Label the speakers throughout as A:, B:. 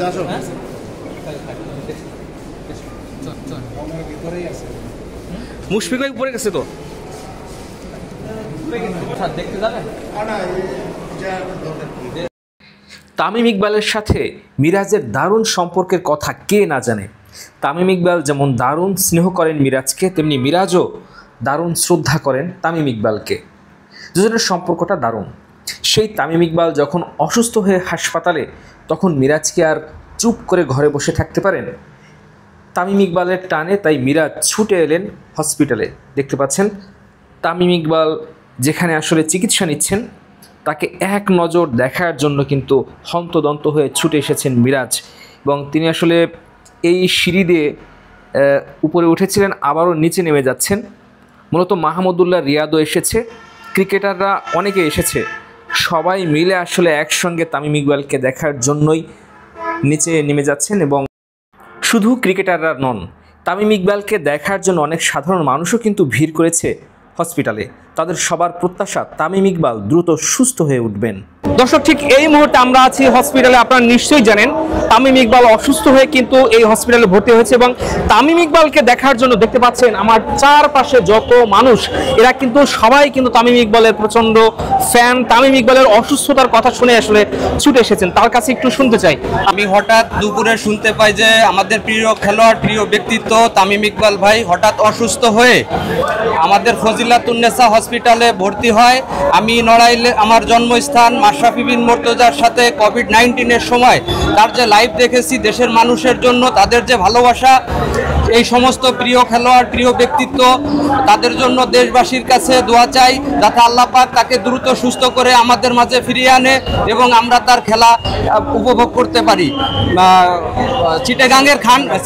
A: আসো। মুশফিক ভাই উপরে গেছে তো দেখতে যাবেন। তামিম ইকবালের সাথে মিরাজের দারুণ সম্পর্কের কথা কে না জানে। তামিম ইকবাল যেমন দারুণ স্নেহ করেন মিরাজকে, তেমনি মিরাজও দারুণ শ্রদ্ধা করেন তামিম ইকবালকে। দুজনের সম্পর্কটা দারুণ। সেই তামিম ইকবাল যখন অসুস্থ হয়ে হাসপাতালে, তখন মিরাজকে আর চুপ করে ঘরে বসে থাকতে পারেন? তামিম ইকবালের টানে তাই মিরাজ ছুটে এলেন হসপিটালে। দেখতে পাচ্ছেন তামিম ইকবাল যেখানে আসলে চিকিৎসা নিচ্ছেন, তাকে এক নজর দেখার জন্য কিন্তু হন্তদন্ত হয়ে ছুটে এসেছেন মিরাজ। এবং তিনি আসলে এই সিঁড়ি দিয়ে উপরে উঠেছিলেন, আবারও নিচে নেমে যাচ্ছেন। মূলত মাহমুদুল্লাহ রিয়াদও এসেছে, ক্রিকেটাররা অনেকে এসেছে, সবাই মিলে আসলে একসঙ্গে তামিম ইকবালকে দেখার জন্যই নিচে নেমে যাচ্ছেন। এবং শুধু ক্রিকেটাররা নন, তামিম ইকবালকে দেখার জন্য অনেক সাধারণ মানুষও কিন্তু ভিড় করেছে হসপিটালে। তাদের সবার প্রত্যাশা তামিম ইকবাল দ্রুত সুস্থ হয়ে উঠবেন। দর্শক, ঠিক এই মুহূর্তে আমরা আছি হসপিটালে। আপনারা নিশ্চয়ই জানেন তামিম ইকবাল অসুস্থ হয়ে কিন্তু এই হসপিটালে ভর্তি হয়েছে এবং তামিম ইকবালকে দেখার জন্য দেখতে পাচ্ছেন আমার চারপাশে যত মানুষ, এরা কিন্তু সবাই কিন্তু তামিম ইকবালের প্রচন্ড ফ্যান। তামিম ইকবালের অসুস্থতার কথা শুনে আসলে ছুটে এসেছেন, তার কাছে একটু শুনতে চাই।
B: আমি হঠাৎ দুপুরে শুনতে পাই যে আমাদের প্রিয় খেলোয়াড়, প্রিয় ব্যক্তিত্ব তামিম ইকবাল ভাই হঠাৎ অসুস্থ হয়ে আমাদের ফজিলাতুন্নেসা হসপিটালে ভর্তি হয়। আমি নড়াইলে আমার জন্মস্থান মাশরাফি বিন মুর্তজার সাথে কোভিড-19-এর সময় তার যে লাইভ দেখেছি দেশের মানুষের জন্য, তাদের যে ভালোবাসা, এই সমস্ত প্রিয় খেলোয়াড়, প্রিয় ব্যক্তিত্ব, তাদের জন্য দেশবাসীর কাছে দোয়া চাই যাতে আল্লাহ পাক তাকে দ্রুত সুস্থ করে আমাদের মাঝে ফিরিয়ে আনে এবং আমরা তার খেলা উপভোগ করতে পারি।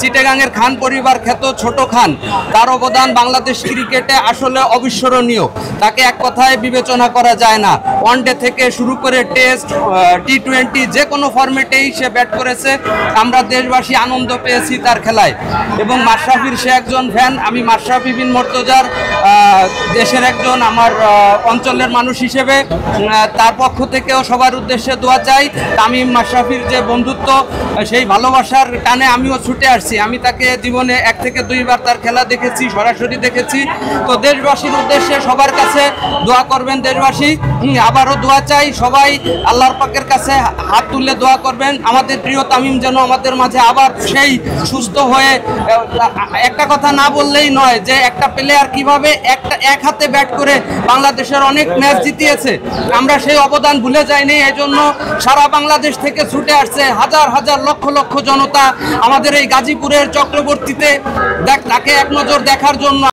B: চিটাগাংয়ের খান পরিবার খ্যাত ছোট খান, তার অবদান বাংলাদেশ ক্রিকেটে আসলে অবিস্মরণীয়। তাকে এক কথায় বিবেচনা করা যায় না। ওয়ানডে থেকে শুরু করে টেস্ট, টি-20 যে কোনো ফরম্যাটেই সে ব্যাট করেছে। আমরা দেশবাসী আনন্দ পেয়েছি তার খেলায়। এবং মাশরাফির সে একজন ফ্যান। আমি মাশরাফি বিন মুর্তজার দেশের একজন আমার অঞ্চলের মানুষ হিসেবে তার পক্ষ থেকেও সবার উদ্দেশ্যে দোয়া চাই। তামিম মাশরাফির যে বন্ধুত্ব, সেই ভালোবাসার টানে আমিও ছুটে আসছি। আমি তাকে জীবনে 1 থেকে 2 বার তার খেলা দেখেছি, সরাসরি দেখেছি। তো দেশবাসীর উদ্দেশ্যে সবার কাছে দোয়া করবেন দেশবাসী। আবারও দোয়া চাই, সবাই আল্লাহর পাকের কাছে হাত তুলে দোয়া করবেন আমাদের প্রিয় তামিম যেন আমাদের মাঝে আবার সেই সুস্থ হয়ে। একটা কথা না বললেই নয় যে একটা প্লেয়ার কিভাবে এক হাতে ব্যাট করে বাংলাদেশের অনেক ম্যাচ জিতিয়েছে, আমরা সেই অবদান ভুলে যাইনি। এই জন্য সারা বাংলাদেশ থেকে ছুটে আসছে হাজার হাজার লক্ষ লক্ষ জনতা আমাদের এই গাজীপুরের চক্রবর্তীতে তাকে এক নজর দেখার জন্য।